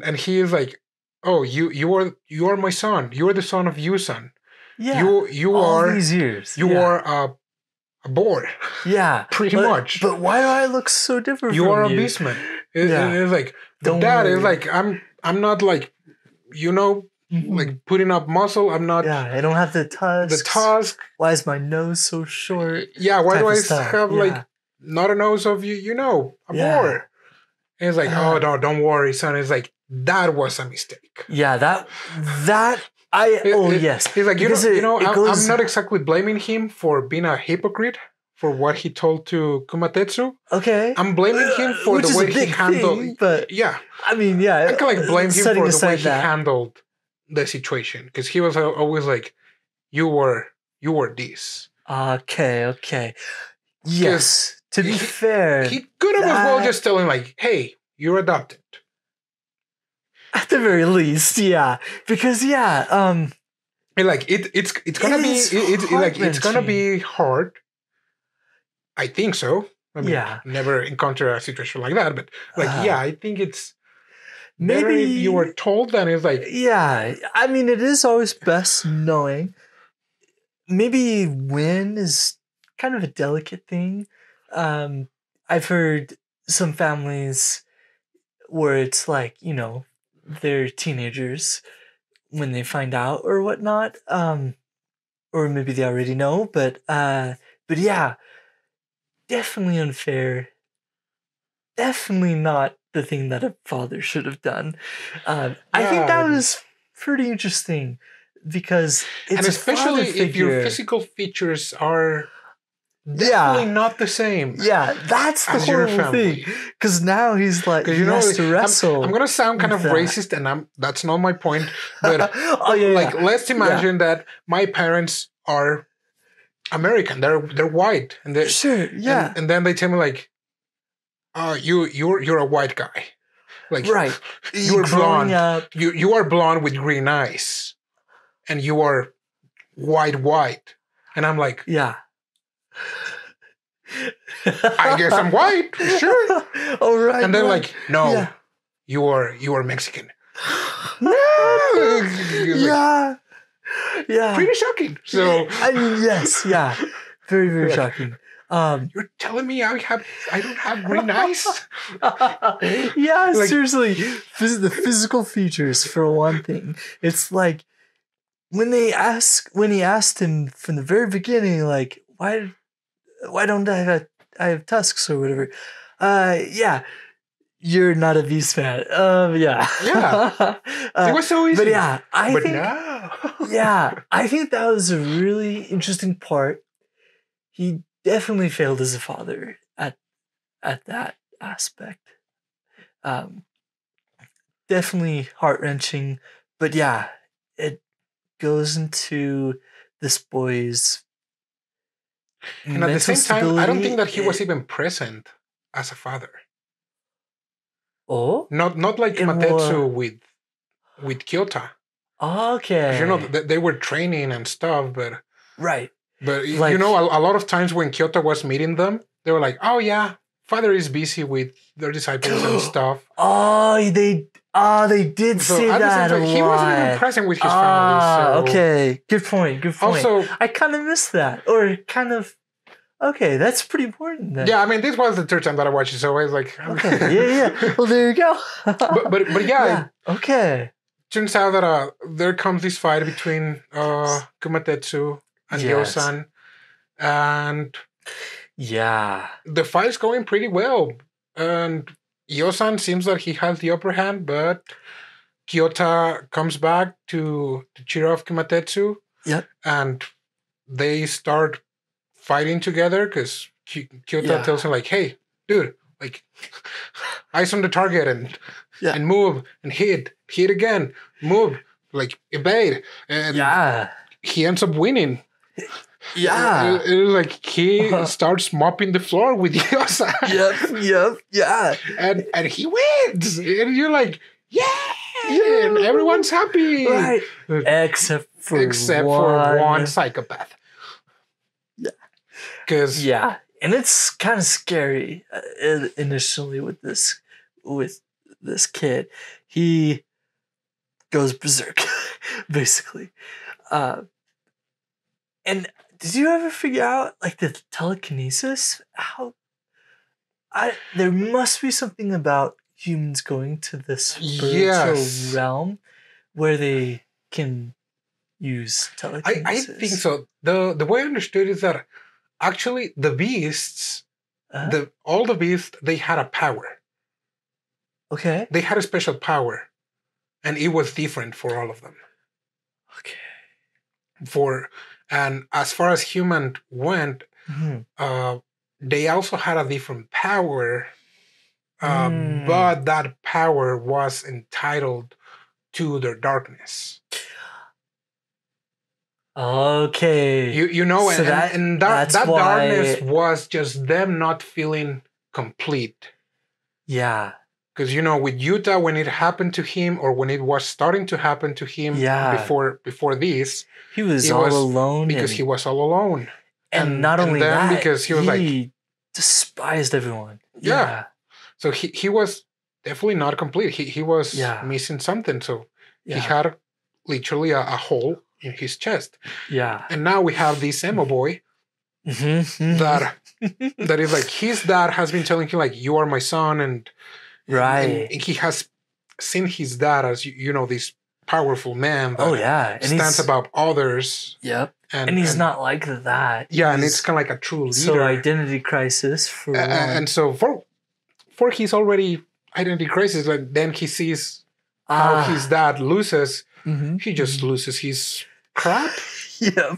And he is like, oh, you are my son. You are the son of Iozan. Yeah. You all are these years. You are a boy. Yeah. Pretty much. But why do I look so different you from are you? A beastman. It's like dad is like I'm not like, you know, like putting up muscle. I'm not. Yeah, I don't have the tusk. Why is my nose so short? Yeah, why do I have like not a nose of a boy? And it's like, oh no, don't worry, son. It's like that was a mistake. Yeah, that yes. He's like, I'm not exactly blaming him for being a hypocrite for what he told to Kumatetsu. Okay. I'm blaming him for the way he handled. But yeah, I mean, I can like blame him for the way he handled the situation, because he was always like, you were this. Okay. Yes. To be fair, he could have as well just tell him like, hey, you're adopted. At the very least, yeah. Because and like it's gonna be it's gonna be hard. I think so. I mean, never encountered a situation like that, but like I think it's maybe if you were told, then it's like I mean, it is always best knowing. Maybe when is kind of a delicate thing. I've heard some families where it's like, you know, they're teenagers when they find out or whatnot, or maybe they already know, but yeah, definitely unfair. Definitely not the thing that a father should have done. I think that was pretty interesting because it's and especially if your physical features are definitely not the same. Yeah, that's the horrible thing. Because now he's like, he has to wrestle. I'm gonna sound kind of racist, and that's not my point. But let's imagine that my parents are American. They're white, and they're and then they tell me like, you're a white guy, like you're blonde. You are blonde with green eyes, and you are white, and I'm like, I guess I'm white, sure. All right. And then like, no, you are Mexican. Yeah. Yeah. Pretty shocking. So I mean, yes, yeah. Very, very shocking. You're telling me I don't have green eyes? Yeah, like, seriously. The physical features, for one thing. It's like when he asked him from the very beginning, like, why don't I have tusks or whatever? Yeah. You're not a Beast fan. Yeah. Yeah. It was so easy. But yeah, I think that was a really interesting part. He definitely failed as a father at that aspect. Definitely heart-wrenching. But yeah, it goes into this boy's and at the same time, I don't think that he was even present as a father. Oh, not like Kumatetsu with Kyuta. Okay, you know they were training and stuff, but right. But like, you know, a lot of times when Kyuta was meeting them, they were like, "Oh yeah, father is busy with their disciples and stuff." They did say that a lot. He wasn't even present with his family. So. Okay, good point. Also, I kind of missed that, or kind of. Okay, that's pretty important then. Yeah, I mean, this was the third time that I watched it, so I was like, okay, yeah. Well, there you go. but yeah. Okay. Turns out that there comes this fight between Kumatetsu and Iozan, and the fight's going pretty well. And Iozan seems that he has the upper hand, but Kyuta comes back to cheer off Kumatetsu. Yep. And they start fighting together because Kyuta tells him like, "Hey, dude, like, eyes on the target and move and hit again, move, like evade." And he ends up winning. Yeah. It was like he starts mopping the floor with Iozan. Yep. And he wins. And you're like, yeah. And everyone's happy. Right. Except for one psychopath. Yeah. And it's kind of scary initially with this kid. He goes berserk, basically. And did you ever figure out like the telekinesis? There must be something about humans going to this spiritual realm where they can use telekinesis. I think so. The way I understood is that actually the beasts, all the beasts, they had a power. Okay. They had a special power, and it was different for all of them. Okay. And as far as human went, they also had a different power, but that power was entitled to their darkness. Okay. You know, so and that darkness was just them not feeling complete. Yeah. Because, you know, with Yuta, when it happened to him, or when it was starting to happen to him before this, he was all alone. Because he was all alone. And not only that, because he despised everyone. Yeah. So he was definitely not complete. He was missing something. So he had literally a hole in his chest. Yeah. And now we have this emo boy that is like, his dad has been telling him, like, you are my son, and right. And he has seen his dad as, you know, this powerful man that stands above others. Yep. And he's not like that. Yeah, and it's kind of like a true leader. So identity crisis for one. And so for his already identity crisis, like, then he sees how his dad loses. He just loses his crap. Yeah,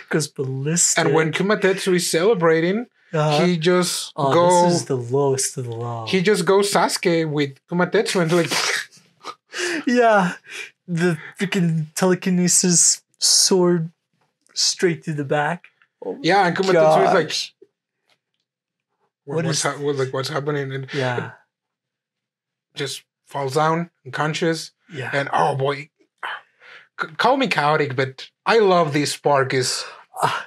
goes ballistic. And when Kumatetsu is celebrating, he just goes. This is the lowest of the low. He just goes Sasuke with Kumatetsu and like. Yeah, the freaking telekinesis sword straight through the back. Oh, yeah, and Kumatetsu is like, what's happening? And yeah, just falls down unconscious. Yeah, and oh boy. Call me chaotic, but I love this part because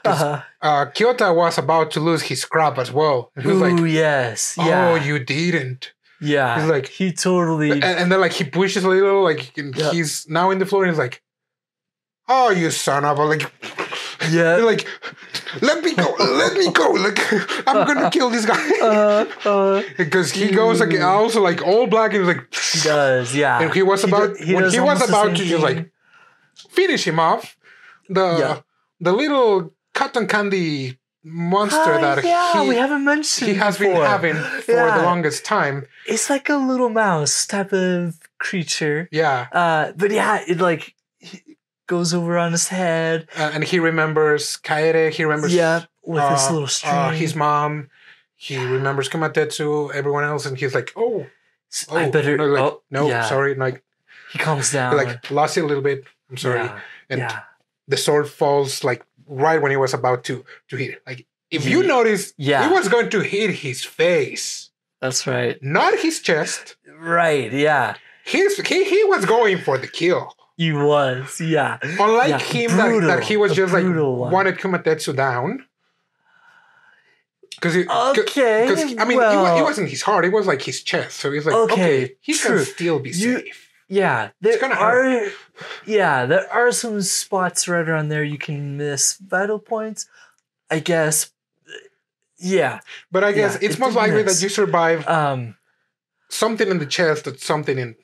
Kyuta was about to lose his crap as well. He was yes. Oh, you didn't. Yeah. He's like, he totally. And then, like, he pushes a little, like, he's now in the floor, and he's like, oh, you son of a like. Yeah. Like, let me go. Like, I'm gonna kill this guy. Because he goes like also like all black and like. He does, yeah. And he was about to just like finish him off. The little cotton candy monster that we haven't mentioned he has been having for the longest time. It's like a little mouse type of creature. Yeah. But yeah, it like goes over on his head. And he remembers Kaede. He remembers with his little string. His mom. He remembers Kumatetsu, everyone else, and he's like, I better. Sorry. Like he calms down. Like lost it a little bit. I'm sorry. And the sword falls like right when he was about to hit it. Like if you notice, he was going to hit his face. That's right. Not his chest. Right. Yeah. He was going for the kill. He was. Yeah. Unlike him, that he was just like wanted Kumatetsu down. Because I mean, it wasn't his heart; it was like his chest. So he's like, okay, he can still be safe. Yeah, there are some spots right around there you can miss vital points, I guess. Yeah, but I guess it's most likely that you survive something in the chest or something in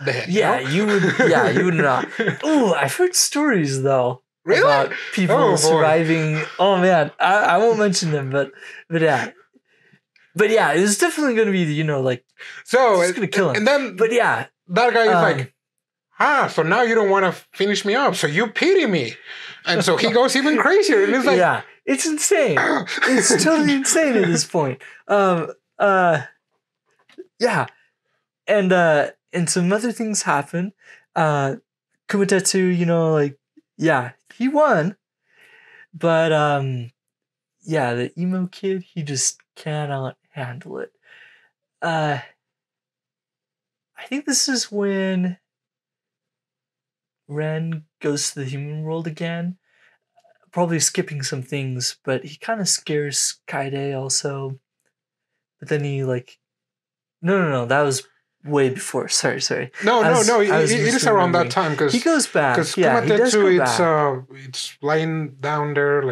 the head. Yeah, you would. Yeah, you would not. Ooh, I've heard stories though. Really? About people surviving. Oh man, I won't mention them, but yeah. But yeah, it's definitely going to be, like, so it's going to kill him. And then, but yeah, that guy is like, so now you don't want to finish me up, so you pity me, and so he goes even crazier, and it's like, yeah, it's insane. It's totally insane at this point. Yeah, and some other things happen. Kumatetsu, he won, but the emo kid, he just cannot handle it. I think this is when Ren goes to the human world again. Probably skipping some things, but he kind of scares Kaede also. But then he no, that was way before. Sorry. No. It is around that time because he goes back. Because Kumatetsu, it's lying down there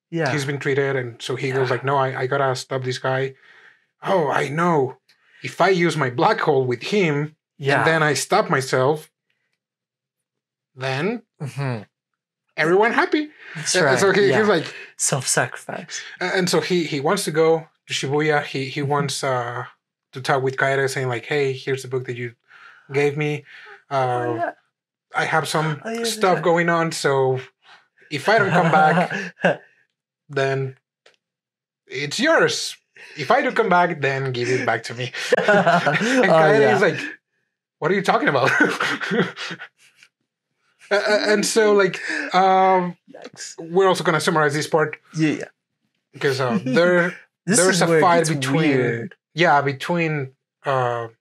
he's been treated, and so he goes like, no, I gotta stop this guy. Oh, I know. If I use my black hole with him, and then I stop myself, then everyone happy. That's right. So he's like self-sacrifice. And so he wants to go to Shibuya. He wants to talk with Kaede, saying like, hey, here's the book that you gave me. I have some stuff going on, so if I don't come back, then it's yours. If I do come back, then give it back to me. And Kaede is like, what are you talking about? And so we're also going to summarize this part. Yeah. Because there's a fight between Kyota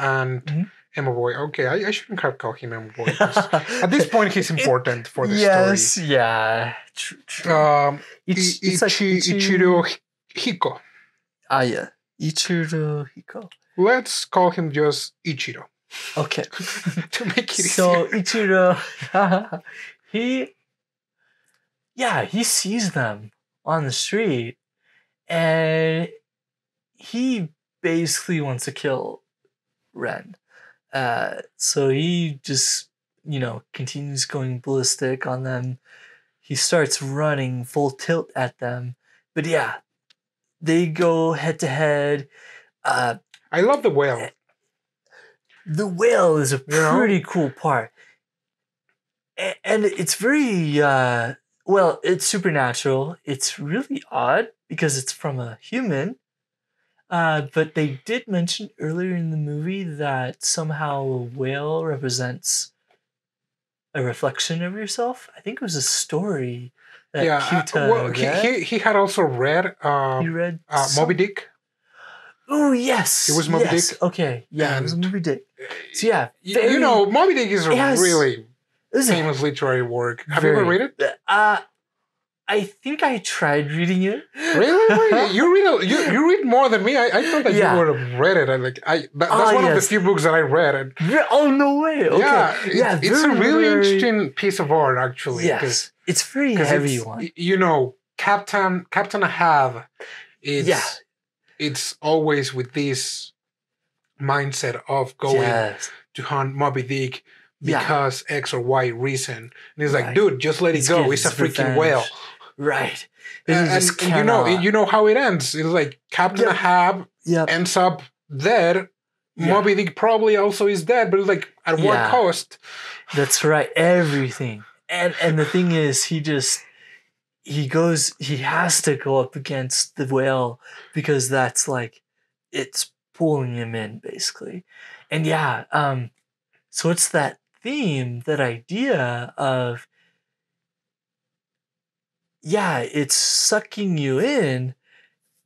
and Emo Boy. Okay, I shouldn't have called him Emo Boy. At this point, he's important for the story. Yes, yeah. True. Ichiro Hiko. Yeah. Ichiro Hiko. Let's call him just Ichiro. Okay. To make it easier. So Ichiro, he sees them on the street, and he basically wants to kill Ren. So he just, continues going ballistic on them. He starts running full tilt at them. But yeah, they go head to head. I love the whale. The whale is a pretty cool part. And it's very, it's supernatural. It's really odd because it's from a human. But they did mention earlier in the movie that somehow a whale represents a reflection of yourself. I think it was a story that Kyuta read. He had also read, he read Moby Dick. Oh, yes. It was Moby Dick. Okay. Yeah, it was Moby Dick. So, yeah. Moby Dick is a really famous literary work. Have you ever read it? I think I tried reading it. Really? You read more than me. I thought that you would have read it. That's one of the few books that I read. And oh, no way. Okay. It's a really interesting piece of art, actually. Yes. It's very heavy one. You know, Captain Ahab, it's always with this mindset of going to hunt Moby Dick because X or Y reason. And he's like, dude, just let it go. It's a freaking whale. Right. And you know how it ends. It's like Captain Ahab ends up dead. Moby Dick probably also is dead, but it's like at what cost? That's right. Everything. And the thing is, he has to go up against the whale because that's like it's pulling him in, basically. And so it's that theme, that idea of it's sucking you in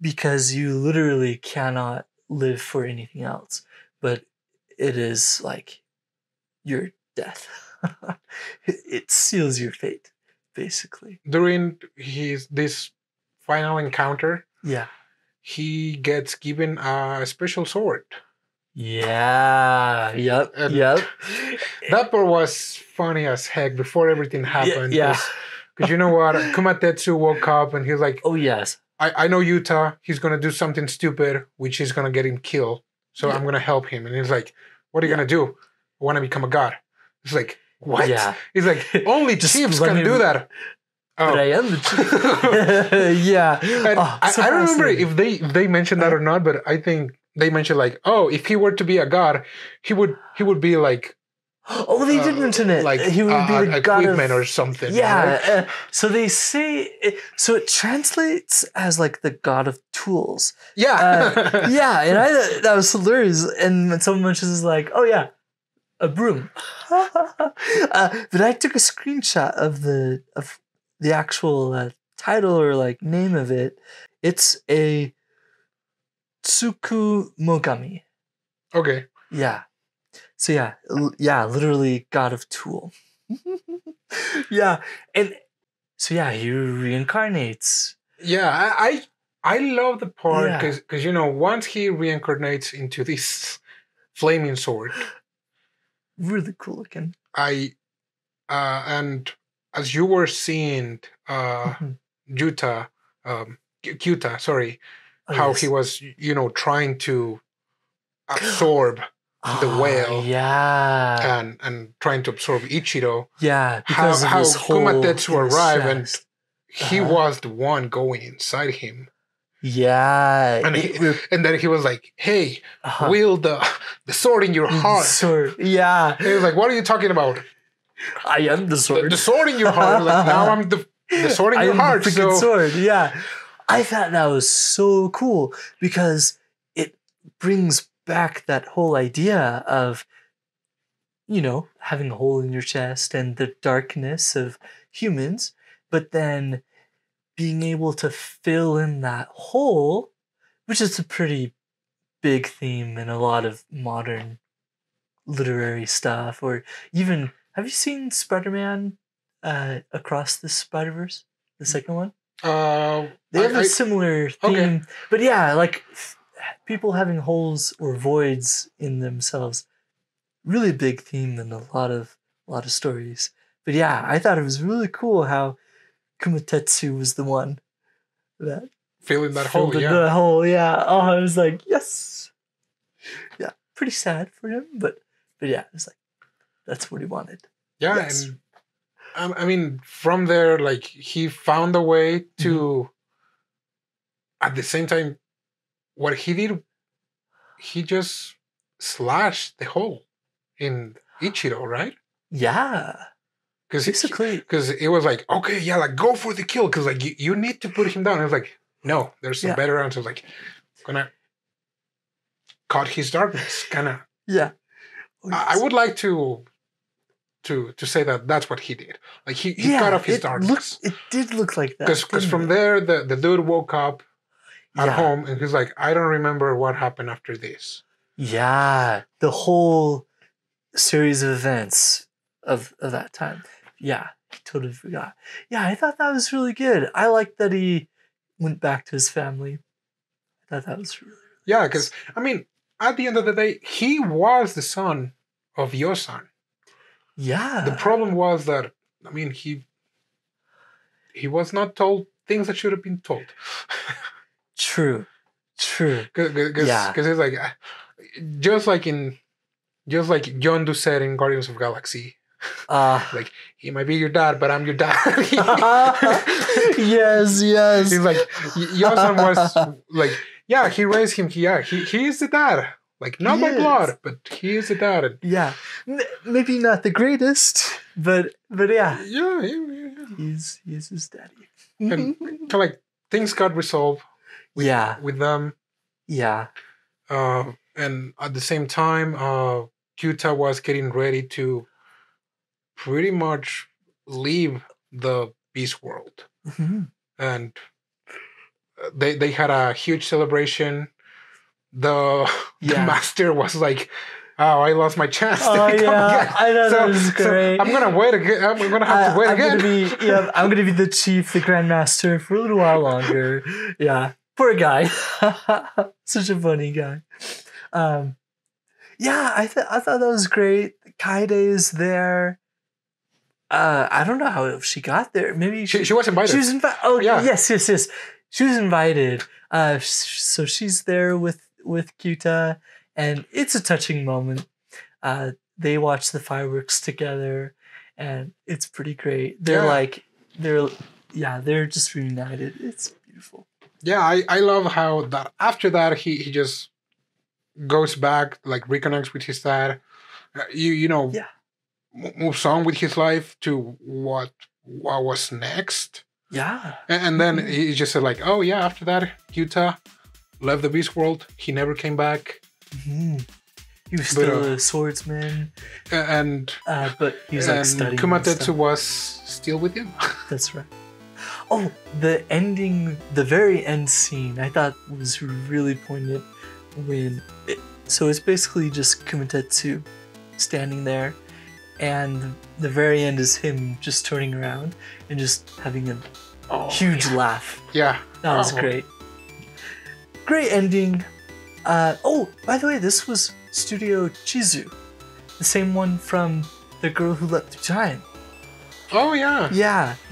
because you literally cannot live for anything else. But it is like your death. It seals your fate, basically. During this final encounter, he gets given a special sword. Yeah. Yep. That part was funny as heck before everything happened. Because you know what? Kumatetsu woke up and he's like, oh, yes. I know Yuta. He's going to do something stupid, which is going to get him killed. So I'm going to help him. And he's like, what are you going to do? I want to become a god. It's like, what? Yeah. He's like, only chiefs can do that. But I am the chief. And I don't remember if they mentioned that or not, but I think they mentioned like, oh, if he were to be a god, he would be like, oh, they did mention it. Like he would be the god equipment or something. Yeah. Right? So they say so it translates as like the god of tools. Yeah. And that was hilarious. And when someone mentions like, oh yeah, a broom. But I took a screenshot of the actual title or like name of it. It's a Tsukumogami. Okay. Yeah. So literally god of tool. And so he reincarnates. Yeah, I love the part because you know, once he reincarnates into this flaming sword, really cool looking. And as you were seeing Kyuta, how he was, you know, trying to absorb the whale, and trying to absorb Ichiro. Because how Kumatetsu arrived and he was the one going inside him. And then he was like, "Hey, wield the sword in your heart." Sword. And he was like, "What are you talking about?" I am the sword. The sword in your heart. Like, now I'm the sword in your heart. The freaking sword. Yeah, I thought that was so cool because it brings back that whole idea of, you know, having a hole in your chest and the darkness of humans, but then being able to fill in that hole, which is a pretty big theme in a lot of modern literary stuff. Or even, have you seen Spider-Man Across the Spider-Verse, the second one? They have a similar theme, but like people having holes or voids in themselves, really big theme in a lot of stories. But I thought it was really cool how Kumatetsu was the one that filling that hole. The hole. Oh, I was like, yes. Yeah, pretty sad for him, but it was like that's what he wanted. Yeah, yes. And I mean, from there, like he found a way to. At the same time, what he did, he just slashed the hole in Ichiro, right? Yeah. Because it was like, okay, like go for the kill, because like you need to put him down. It was like, no, there's some better answers. Like, gonna cut his darkness, kind of. Yeah. I would like to say that that's what he did. Like he cut off his darkness. It did look like that. Because from there, the dude woke up at home and he's like, I don't remember what happened after this. Yeah, the whole series of events of that time. Yeah, totally forgot. Yeah, I thought that was really good. I like that he went back to his family. I thought that was really yeah, because I mean, at the end of the day, he was the son of Iozan. Yeah. The problem was that, I mean, he was not told things that should have been told. True. Because it's like, just like Yondu said in Guardians of the Galaxy, like, he might be your dad, but I'm your dad. Yes. He's like, Iozan was like, yeah, he raised him. He is the dad. Like, not by blood, but he is the dad. Yeah. Maybe not the greatest, but yeah. Yeah. He's his daddy. And kind of like, things got resolved with them. Yeah. And at the same time, Kyuta was getting ready to pretty much leave the beast world. Mm-hmm. And they had a huge celebration. The master was like, "Oh, I lost my chance." Oh yeah, I know, that was great. So I'm gonna wait again. I'm gonna have to wait again. I'm gonna be the chief, the grandmaster for a little while longer. Yeah, poor guy. Such a funny guy. Yeah, I thought that was great. Kaede is there. I don't know how she got there. Maybe she was invited. She was invited. Oh yeah. Yes. She was invited. So she's there with Kyuta, and it's a touching moment. They watch the fireworks together, and it's pretty great. They're they're just reunited. It's beautiful. Yeah, I love how that after that he just goes back, like reconnects with his dad. Moves on with his life to what was next. Yeah. And then he just said like, oh yeah, after that, Kyuta left the beast world. He never came back. Mm-hmm. He was still a swordsman. But he was like studying. Kumatetsu was still with him. That's right. Oh, the very end scene, I thought was really poignant so it's basically just Kumatetsu standing there, and the very end is him just turning around and just having a huge laugh. Yeah. That was great. Great ending. By the way, this was Studio Chizu, the same one from The Girl Who Leapt Through Time. Oh, yeah.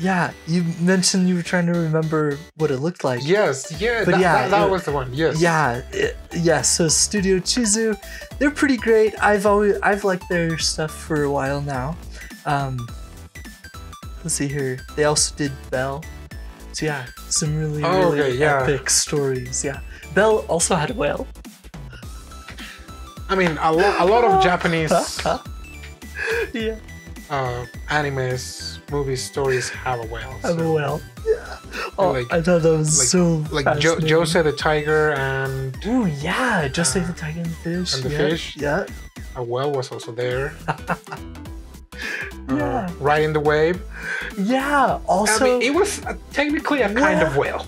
Yeah. You mentioned you were trying to remember what it looked like. Yes, that was the one, yes. Yeah, so Studio Chizu, they're pretty great. I've liked their stuff for a while now. Let's see here. They also did Belle. So yeah, some really epic stories. Yeah. Belle also had a whale. I mean, a lot of Japanese animes, movies, stories have a whale. Yeah. Oh, I thought that was so fascinating. Jose the Tiger and... Ooh, yeah. Jose the Tiger and the Fish. And the fish. Yeah. A whale was also there. Yeah. Riding the wave. Yeah. Also... I mean, it was technically a kind of whale.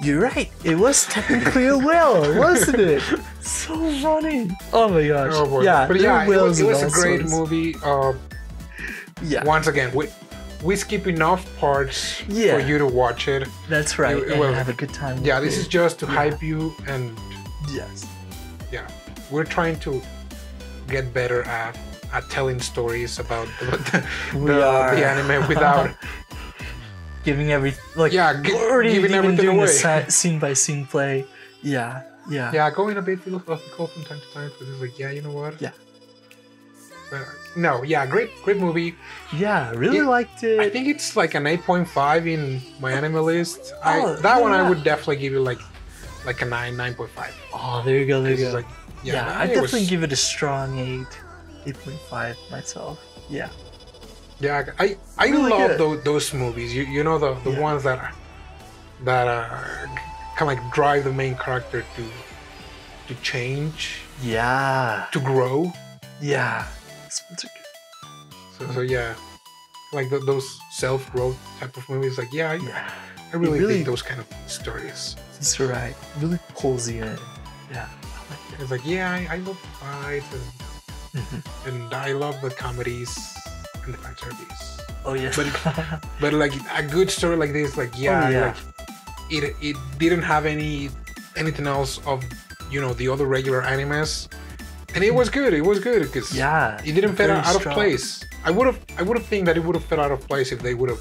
You're right. It was technically a whale, wasn't it? So funny. Oh my gosh. Oh boy. Yeah. But yeah, it was a great movie. Once again, we skip enough parts for you to watch it. That's right. And have a good time. Yeah, this is just to hype you and... Yes. Yeah. We're trying to get better at telling stories about the anime without... giving everything, giving everything away. Scene by scene play. Yeah. Going a bit philosophical from time to time, but it's like, you know what? Yeah. But great movie. Yeah, really liked it. I think it's like an 8.5 in my anime list. I would definitely give it like a 9.5. Oh, there you go. Like, I definitely give it a strong 8.5 myself. Yeah. Yeah, I really love those movies. You know the ones that kind of like drive the main character to change. Yeah. To grow. Yeah. So yeah, like those self-growth type of movies. Like I really dig those kind of stories. That's right. Really pulls you in. Yeah. It's like I love the fights and I love the comedies and the fan service. Oh yes. But like a good story like this, like like it didn't have anything else of the other regular animes, and it was good. It was good because it didn't feel out of place. I would have think that it would have felt out of place if they would have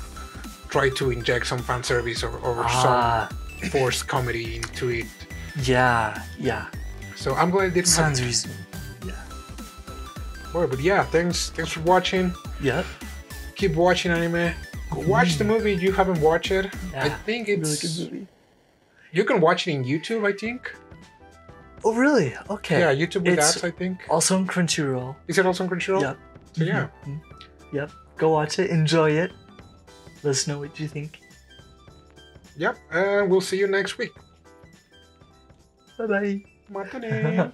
tried to inject some fan service or some forced comedy into it. Yeah. So I'm glad it didn't. Sounds reasonable. Yeah. Boy, but thanks for watching. Yep. Keep watching anime. Go watch the movie if you haven't watched it. Yeah, I think it's really good movie. You can watch it in YouTube, I think. Oh really? Okay. Yeah, YouTube with ads, I think. Also on Crunchyroll. Is it also on Crunchyroll? Yep. So yeah. Yep. Go watch it. Enjoy it. Let us know what you think. Yep. And we'll see you next week. Bye bye. Matane.